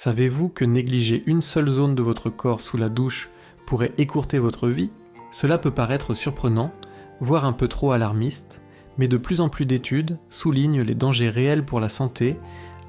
Savez-vous que négliger une seule zone de votre corps sous la douche pourrait écourter votre vie ? Cela peut paraître surprenant, voire un peu trop alarmiste, mais de plus en plus d'études soulignent les dangers réels pour la santé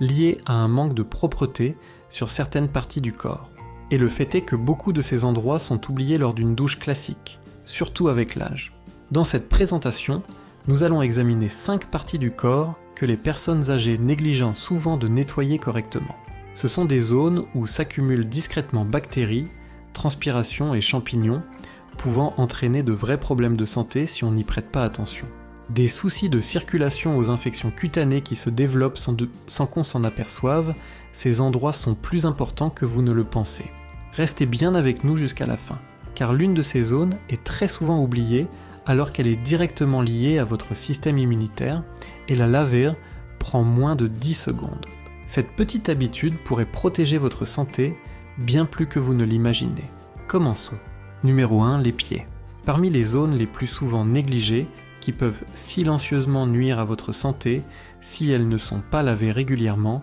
liés à un manque de propreté sur certaines parties du corps. Et le fait est que beaucoup de ces endroits sont oubliés lors d'une douche classique, surtout avec l'âge. Dans cette présentation, nous allons examiner 5 parties du corps que les personnes âgées négligent souvent de nettoyer correctement. Ce sont des zones où s'accumulent discrètement bactéries, transpiration et champignons, pouvant entraîner de vrais problèmes de santé si on n'y prête pas attention. Des soucis de circulation aux infections cutanées qui se développent sans qu'on s'en aperçoive, ces endroits sont plus importants que vous ne le pensez. Restez bien avec nous jusqu'à la fin, car l'une de ces zones est très souvent oubliée alors qu'elle est directement liée à votre système immunitaire, et la laver prend moins de 10 secondes. Cette petite habitude pourrait protéger votre santé bien plus que vous ne l'imaginez. Commençons. Numéro 1, les pieds. Parmi les zones les plus souvent négligées, qui peuvent silencieusement nuire à votre santé si elles ne sont pas lavées régulièrement,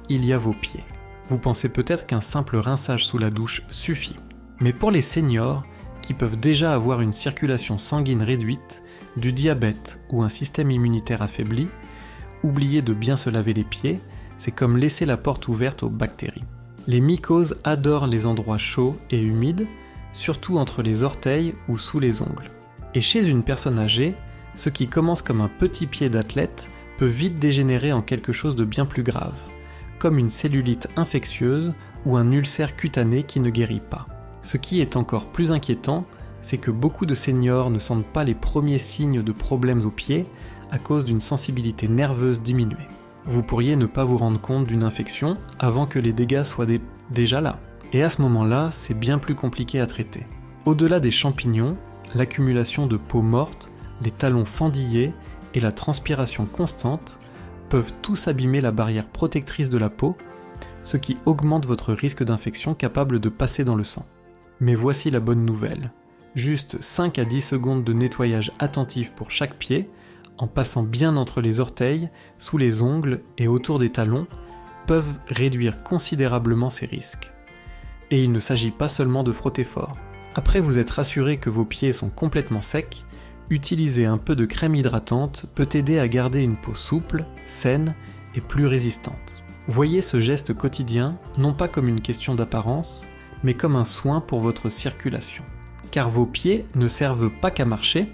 il y a vos pieds. Vous pensez peut-être qu'un simple rinçage sous la douche suffit. Mais pour les seniors, qui peuvent déjà avoir une circulation sanguine réduite, du diabète ou un système immunitaire affaibli, oublier de bien se laver les pieds, c'est comme laisser la porte ouverte aux bactéries. Les mycoses adorent les endroits chauds et humides, surtout entre les orteils ou sous les ongles. Et chez une personne âgée, ce qui commence comme un petit pied d'athlète peut vite dégénérer en quelque chose de bien plus grave, comme une cellulite infectieuse ou un ulcère cutané qui ne guérit pas. Ce qui est encore plus inquiétant, c'est que beaucoup de seniors ne sentent pas les premiers signes de problèmes aux pieds à cause d'une sensibilité nerveuse diminuée. Vous pourriez ne pas vous rendre compte d'une infection avant que les dégâts soient déjà là. Et à ce moment-là, c'est bien plus compliqué à traiter. Au-delà des champignons, l'accumulation de peau morte, les talons fendillés et la transpiration constante peuvent tous abîmer la barrière protectrice de la peau, ce qui augmente votre risque d'infection capable de passer dans le sang. Mais voici la bonne nouvelle. Juste 5 à 10 secondes de nettoyage attentif pour chaque pied, en passant bien entre les orteils, sous les ongles et autour des talons, peuvent réduire considérablement ces risques. Et il ne s'agit pas seulement de frotter fort. Après vous être assuré que vos pieds sont complètement secs, utiliser un peu de crème hydratante peut aider à garder une peau souple, saine et plus résistante. Voyez ce geste quotidien non pas comme une question d'apparence, mais comme un soin pour votre circulation. Car vos pieds ne servent pas qu'à marcher,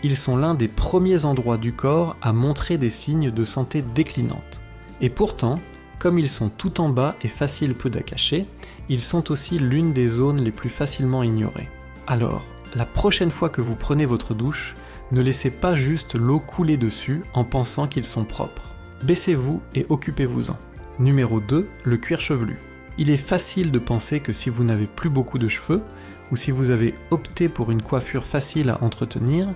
ils sont l'un des premiers endroits du corps à montrer des signes de santé déclinante. Et pourtant, comme ils sont tout en bas et faciles peu à cacher, ils sont aussi l'une des zones les plus facilement ignorées. Alors, la prochaine fois que vous prenez votre douche, ne laissez pas juste l'eau couler dessus en pensant qu'ils sont propres. Baissez-vous et occupez-vous-en. Numéro 2, le cuir chevelu. Il est facile de penser que si vous n'avez plus beaucoup de cheveux, ou si vous avez opté pour une coiffure facile à entretenir,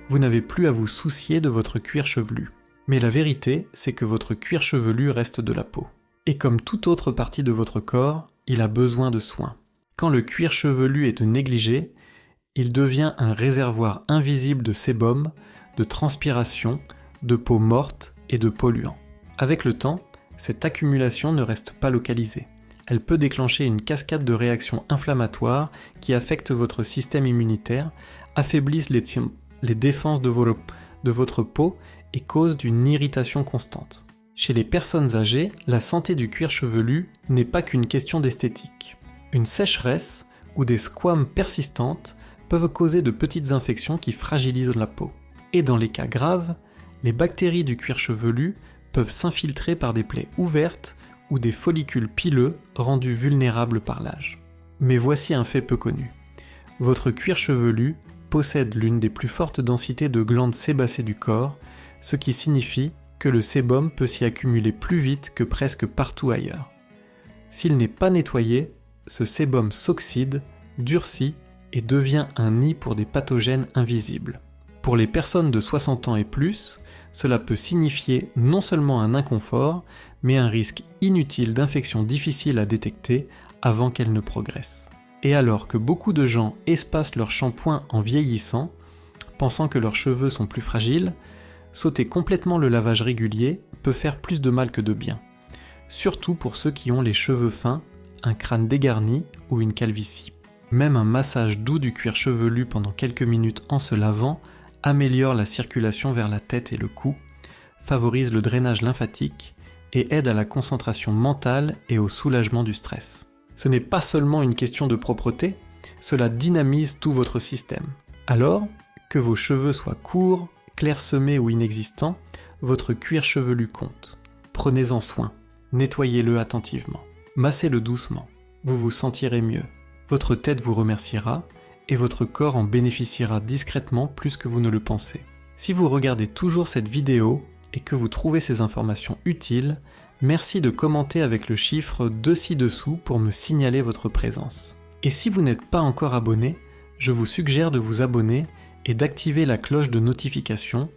vous n'avez plus à vous soucier de votre cuir chevelu. Mais la vérité, c'est que votre cuir chevelu reste de la peau. Et comme toute autre partie de votre corps, il a besoin de soins. Quand le cuir chevelu est négligé, il devient un réservoir invisible de sébum, de transpiration, de peau morte et de polluants. Avec le temps, cette accumulation ne reste pas localisée. Elle peut déclencher une cascade de réactions inflammatoires qui affectent votre système immunitaire, affaiblissent les défenses de votre peau et causent une irritation constante. Chez les personnes âgées, la santé du cuir chevelu n'est pas qu'une question d'esthétique. Une sécheresse ou des squames persistantes peuvent causer de petites infections qui fragilisent la peau. Et dans les cas graves, les bactéries du cuir chevelu peuvent s'infiltrer par des plaies ouvertes ou des follicules pileux rendus vulnérables par l'âge. Mais voici un fait peu connu. Votre cuir chevelu possède l'une des plus fortes densités de glandes sébacées du corps, ce qui signifie que le sébum peut s'y accumuler plus vite que presque partout ailleurs. S'il n'est pas nettoyé, ce sébum s'oxyde, durcit et devient un nid pour des pathogènes invisibles. Pour les personnes de 60 ans et plus, cela peut signifier non seulement un inconfort, mais un risque inutile d'infection difficile à détecter avant qu'elle ne progresse. Et alors que beaucoup de gens espacent leur shampoing en vieillissant, pensant que leurs cheveux sont plus fragiles, sauter complètement le lavage régulier peut faire plus de mal que de bien. surtout pour ceux qui ont les cheveux fins, un crâne dégarni ou une calvitie. Même un massage doux du cuir chevelu pendant quelques minutes en se lavant améliore la circulation vers la tête et le cou, favorise le drainage lymphatique et aide à la concentration mentale et au soulagement du stress. Ce n'est pas seulement une question de propreté, cela dynamise tout votre système. Alors, que vos cheveux soient courts, clairsemés ou inexistants, votre cuir chevelu compte. Prenez-en soin, nettoyez-le attentivement, massez-le doucement, vous vous sentirez mieux. Votre tête vous remerciera et votre corps en bénéficiera discrètement plus que vous ne le pensez. Si vous regardez toujours cette vidéo et que vous trouvez ces informations utiles, merci de commenter avec le chiffre de ci-dessous pour me signaler votre présence. Et si vous n'êtes pas encore abonné, je vous suggère de vous abonner et d'activer la cloche de notification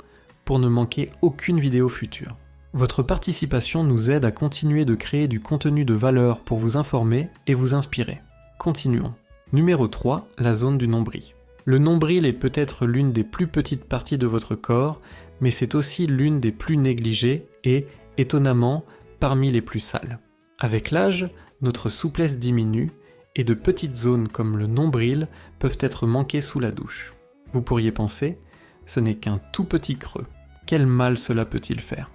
pour ne manquer aucune vidéo future. Votre participation nous aide à continuer de créer du contenu de valeur pour vous informer et vous inspirer. Continuons. Numéro 3, la zone du nombril. Le nombril est peut-être l'une des plus petites parties de votre corps, mais c'est aussi l'une des plus négligées et, étonnamment, parmi les plus sales. Avec l'âge, notre souplesse diminue et de petites zones comme le nombril peuvent être manquées sous la douche. Vous pourriez penser, ce n'est qu'un tout petit creux. Quel mal cela peut-il faire ?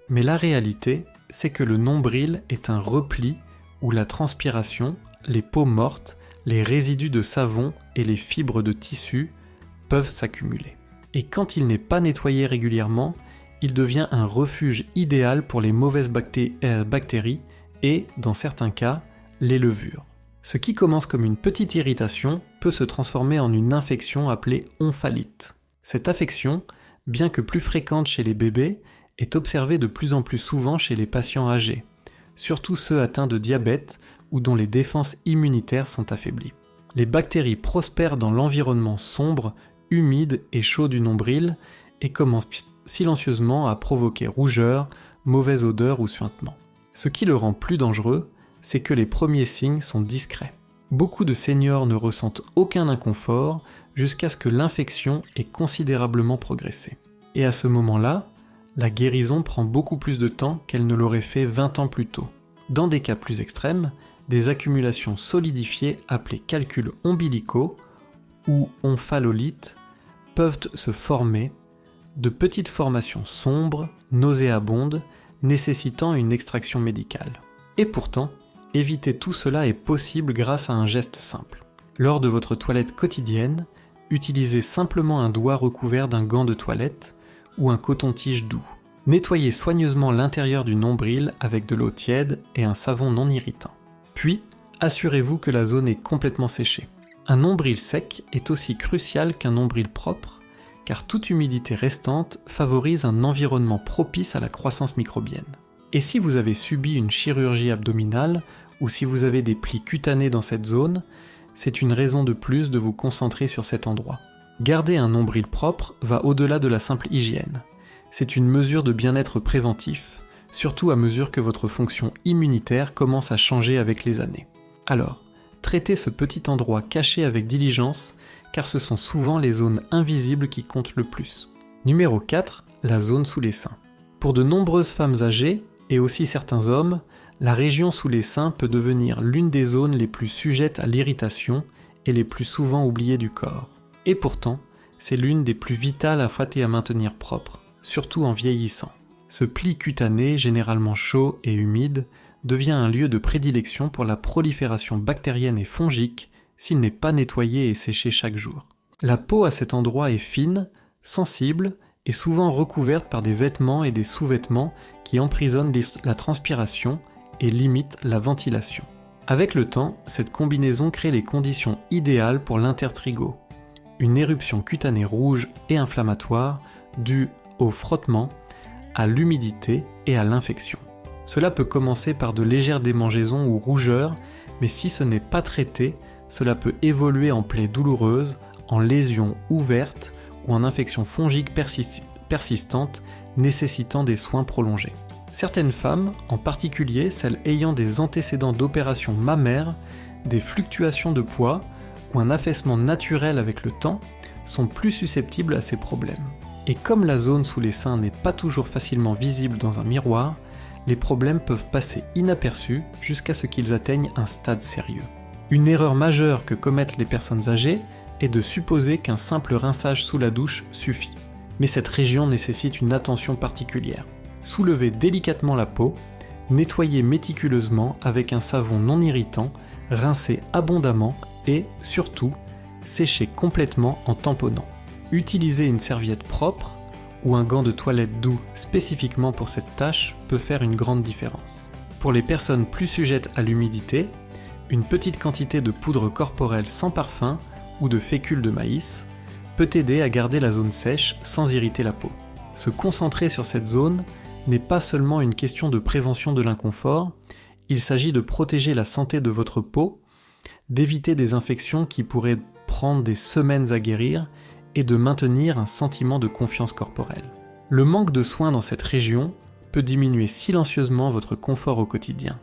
Mais la réalité, c'est que le nombril est un repli où la transpiration, les peaux mortes, les résidus de savon et les fibres de tissu peuvent s'accumuler. Et quand il n'est pas nettoyé régulièrement, il devient un refuge idéal pour les mauvaises bactéries et, dans certains cas, les levures. Ce qui commence comme une petite irritation peut se transformer en une infection appelée omphalite. Cette affection, bien que plus fréquente chez les bébés, est observée de plus en plus souvent chez les patients âgés, surtout ceux atteints de diabète ou dont les défenses immunitaires sont affaiblies. Les bactéries prospèrent dans l'environnement sombre, humide et chaud du nombril et commencent silencieusement à provoquer rougeur, mauvaise odeur ou suintement. Ce qui le rend plus dangereux, c'est que les premiers signes sont discrets. Beaucoup de seniors ne ressentent aucun inconfort jusqu'à ce que l'infection ait considérablement progressé. Et à ce moment-là, la guérison prend beaucoup plus de temps qu'elle ne l'aurait fait 20 ans plus tôt. Dans des cas plus extrêmes, des accumulations solidifiées appelées calculs ombilicaux ou omphalolites peuvent se former, de petites formations sombres, nauséabondes, nécessitant une extraction médicale. Et pourtant, éviter tout cela est possible grâce à un geste simple. Lors de votre toilette quotidienne, utilisez simplement un doigt recouvert d'un gant de toilette ou un coton-tige doux. Nettoyez soigneusement l'intérieur du nombril avec de l'eau tiède et un savon non irritant. Puis, assurez-vous que la zone est complètement séchée. Un nombril sec est aussi crucial qu'un nombril propre, car toute humidité restante favorise un environnement propice à la croissance microbienne. Et si vous avez subi une chirurgie abdominale, ou si vous avez des plis cutanés dans cette zone, c'est une raison de plus de vous concentrer sur cet endroit. Garder un nombril propre va au-delà de la simple hygiène. C'est une mesure de bien-être préventif, surtout à mesure que votre fonction immunitaire commence à changer avec les années. Alors, traitez ce petit endroit caché avec diligence, car ce sont souvent les zones invisibles qui comptent le plus. Numéro 4, la zone sous les seins. Pour de nombreuses femmes âgées, et aussi certains hommes, la région sous les seins peut devenir l'une des zones les plus sujettes à l'irritation et les plus souvent oubliées du corps. Et pourtant, c'est l'une des plus vitales à maintenir propre, surtout en vieillissant. Ce pli cutané, généralement chaud et humide, devient un lieu de prédilection pour la prolifération bactérienne et fongique s'il n'est pas nettoyé et séché chaque jour. La peau à cet endroit est fine, sensible et souvent recouverte par des vêtements et des sous-vêtements qui emprisonnent la transpiration et limitent la ventilation. Avec le temps, cette combinaison crée les conditions idéales pour l'intertrigo, une éruption cutanée rouge et inflammatoire due au frottement, à l'humidité et à l'infection. Cela peut commencer par de légères démangeaisons ou rougeurs, mais si ce n'est pas traité, cela peut évoluer en plaies douloureuses, en lésions ouvertes ou en infections fongiques persistantes nécessitant des soins prolongés. Certaines femmes, en particulier celles ayant des antécédents d'opérations mammaires, des fluctuations de poids ou un affaissement naturel avec le temps, sont plus susceptibles à ces problèmes. Et comme la zone sous les seins n'est pas toujours facilement visible dans un miroir, les problèmes peuvent passer inaperçus jusqu'à ce qu'ils atteignent un stade sérieux. Une erreur majeure que commettent les personnes âgées est de supposer qu'un simple rinçage sous la douche suffit. Mais cette région nécessite une attention particulière. Soulevez délicatement la peau, nettoyez méticuleusement avec un savon non irritant, rincez abondamment et, surtout, séchez complètement en tamponnant. Utilisez une serviette propre ou un gant de toilette doux spécifiquement pour cette tâche peut faire une grande différence. Pour les personnes plus sujettes à l'humidité, une petite quantité de poudre corporelle sans parfum ou de fécule de maïs peut aider à garder la zone sèche sans irriter la peau. Se concentrer sur cette zone n'est pas seulement une question de prévention de l'inconfort, il s'agit de protéger la santé de votre peau, d'éviter des infections qui pourraient prendre des semaines à guérir et de maintenir un sentiment de confiance corporelle. Le manque de soins dans cette région peut diminuer silencieusement votre confort au quotidien,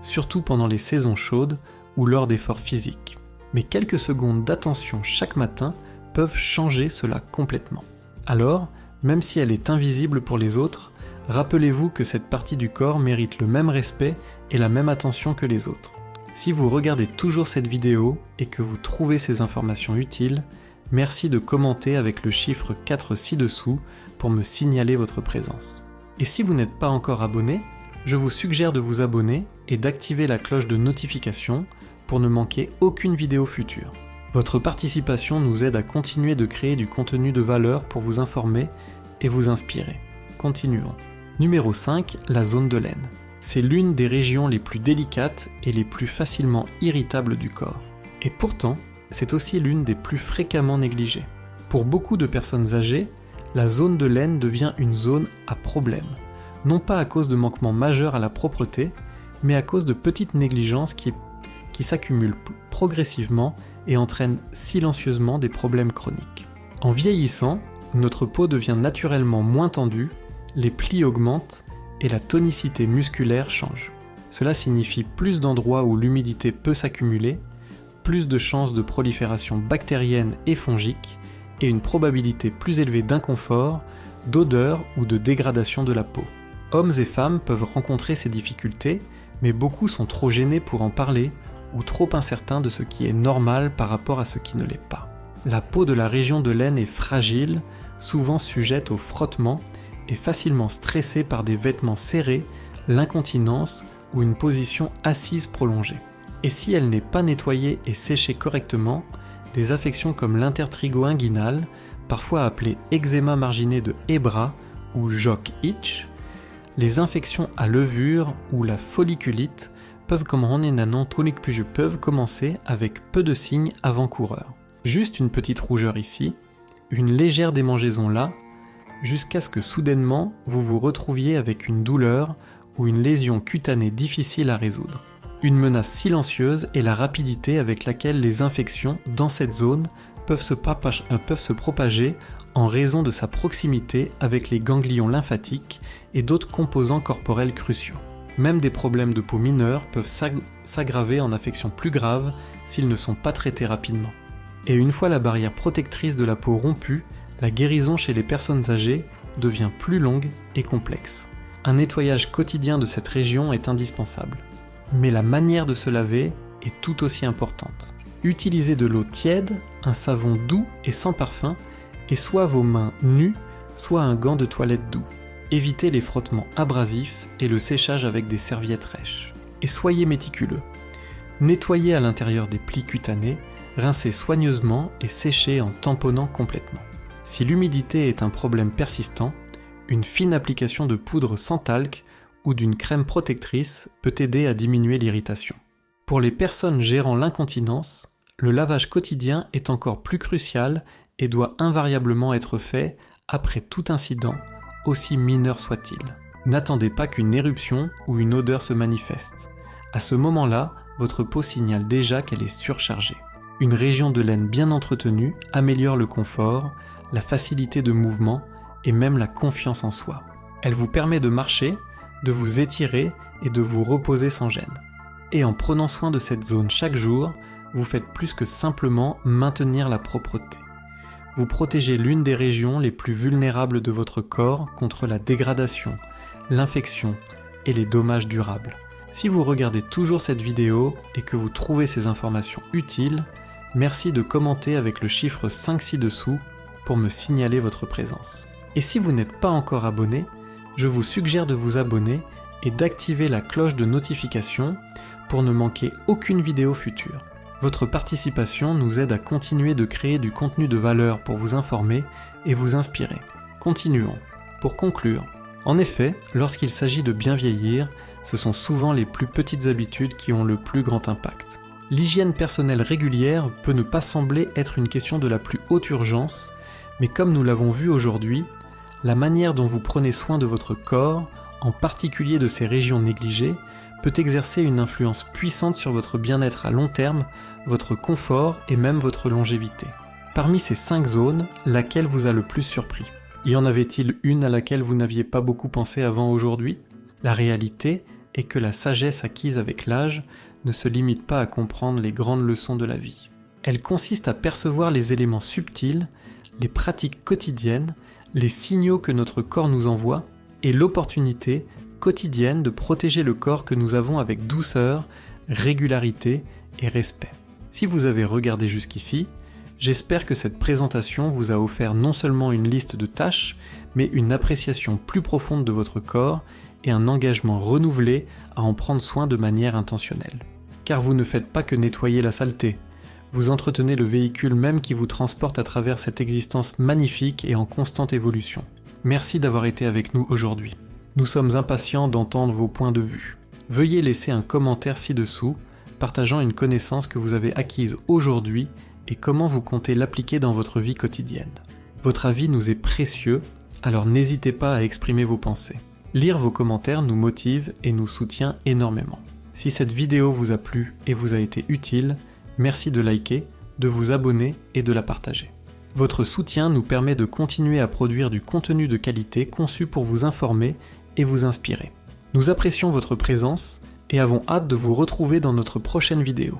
surtout pendant les saisons chaudes ou lors d'efforts physiques. Mais quelques secondes d'attention chaque matin peuvent changer cela complètement. Alors, même si elle est invisible pour les autres, rappelez-vous que cette partie du corps mérite le même respect et la même attention que les autres. Si vous regardez toujours cette vidéo et que vous trouvez ces informations utiles, merci de commenter avec le chiffre 4 ci-dessous pour me signaler votre présence. Et si vous n'êtes pas encore abonné, je vous suggère de vous abonner et d'activer la cloche de notification pour ne manquer aucune vidéo future. Votre participation nous aide à continuer de créer du contenu de valeur pour vous informer et vous inspirer. Continuons. Numéro 5, la zone de l'aine. C'est l'une des régions les plus délicates et les plus facilement irritables du corps. Et pourtant, c'est aussi l'une des plus fréquemment négligées. Pour beaucoup de personnes âgées, la zone de l'aine devient une zone à problème. Non pas à cause de manquements majeurs à la propreté, mais à cause de petites négligences qui s'accumulent progressivement et entraînent silencieusement des problèmes chroniques. En vieillissant, notre peau devient naturellement moins tendue, les plis augmentent et la tonicité musculaire change. Cela signifie plus d'endroits où l'humidité peut s'accumuler, plus de chances de prolifération bactérienne et fongique et une probabilité plus élevée d'inconfort, d'odeur ou de dégradation de la peau. Hommes et femmes peuvent rencontrer ces difficultés, mais beaucoup sont trop gênés pour en parler ou trop incertains de ce qui est normal par rapport à ce qui ne l'est pas. La peau de la région de l'aine est fragile, souvent sujette au frottement et facilement stressée par des vêtements serrés, l'incontinence ou une position assise prolongée. Et si elle n'est pas nettoyée et séchée correctement, des affections comme l'intertrigo-inguinal, parfois appelée eczéma marginé de Hebra ou jock itch, les infections à levure ou la folliculite peuvent commencer avec peu de signes avant-coureurs. Juste une petite rougeur ici, une légère démangeaison là, jusqu'à ce que soudainement vous vous retrouviez avec une douleur ou une lésion cutanée difficile à résoudre. Une menace silencieuse est la rapidité avec laquelle les infections dans cette zone peuvent se propager en raison de sa proximité avec les ganglions lymphatiques et d'autres composants corporels cruciaux. Même des problèmes de peau mineurs peuvent s'aggraver en affections plus graves s'ils ne sont pas traités rapidement. Et une fois la barrière protectrice de la peau rompue, la guérison chez les personnes âgées devient plus longue et complexe. Un nettoyage quotidien de cette région est indispensable. Mais la manière de se laver est tout aussi importante. Utilisez de l'eau tiède, un savon doux et sans parfum, et soit vos mains nues, soit un gant de toilette doux. Évitez les frottements abrasifs et le séchage avec des serviettes rêches. Et soyez méticuleux. Nettoyez à l'intérieur des plis cutanés, rincez soigneusement et séchez en tamponnant complètement. Si l'humidité est un problème persistant, une fine application de poudre sans talc ou d'une crème protectrice peut aider à diminuer l'irritation. Pour les personnes gérant l'incontinence, le lavage quotidien est encore plus crucial et doit invariablement être fait après tout incident, aussi mineur soit-il. N'attendez pas qu'une éruption ou une odeur se manifeste. À ce moment-là, votre peau signale déjà qu'elle est surchargée. Une région de l'aine bien entretenue améliore le confort, la facilité de mouvement et même la confiance en soi. Elle vous permet de marcher, de vous étirer et de vous reposer sans gêne. Et en prenant soin de cette zone chaque jour, vous faites plus que simplement maintenir la propreté. Vous protégez l'une des régions les plus vulnérables de votre corps contre la dégradation, l'infection et les dommages durables. Si vous regardez toujours cette vidéo et que vous trouvez ces informations utiles, merci de commenter avec le chiffre 5 ci-dessous pour me signaler votre présence. Et si vous n'êtes pas encore abonné, je vous suggère de vous abonner et d'activer la cloche de notification pour ne manquer aucune vidéo future. Votre participation nous aide à continuer de créer du contenu de valeur pour vous informer et vous inspirer. Continuons. Pour conclure, en effet, lorsqu'il s'agit de bien vieillir, ce sont souvent les plus petites habitudes qui ont le plus grand impact. L'hygiène personnelle régulière peut ne pas sembler être une question de la plus haute urgence, mais comme nous l'avons vu aujourd'hui, la manière dont vous prenez soin de votre corps, en particulier de ses régions négligées, peut exercer une influence puissante sur votre bien-être à long terme, votre confort et même votre longévité. Parmi ces 5 zones, laquelle vous a le plus surpris ? Y en avait-il une à laquelle vous n'aviez pas beaucoup pensé avant aujourd'hui ? La réalité est que la sagesse acquise avec l'âge ne se limite pas à comprendre les grandes leçons de la vie. Elle consiste à percevoir les éléments subtils, les pratiques quotidiennes, les signaux que notre corps nous envoie et l'opportunité quotidienne de protéger le corps que nous avons avec douceur, régularité et respect. Si vous avez regardé jusqu'ici, j'espère que cette présentation vous a offert non seulement une liste de tâches, mais une appréciation plus profonde de votre corps et un engagement renouvelé à en prendre soin de manière intentionnelle. Car vous ne faites pas que nettoyer la saleté, vous entretenez le véhicule même qui vous transporte à travers cette existence magnifique et en constante évolution. Merci d'avoir été avec nous aujourd'hui. Nous sommes impatients d'entendre vos points de vue. Veuillez laisser un commentaire ci-dessous, partageant une connaissance que vous avez acquise aujourd'hui et comment vous comptez l'appliquer dans votre vie quotidienne. Votre avis nous est précieux, alors n'hésitez pas à exprimer vos pensées. Lire vos commentaires nous motive et nous soutient énormément. Si cette vidéo vous a plu et vous a été utile, merci de liker, de vous abonner et de la partager. Votre soutien nous permet de continuer à produire du contenu de qualité conçu pour vous informer et vous inspirer. Nous apprécions votre présence et avons hâte de vous retrouver dans notre prochaine vidéo.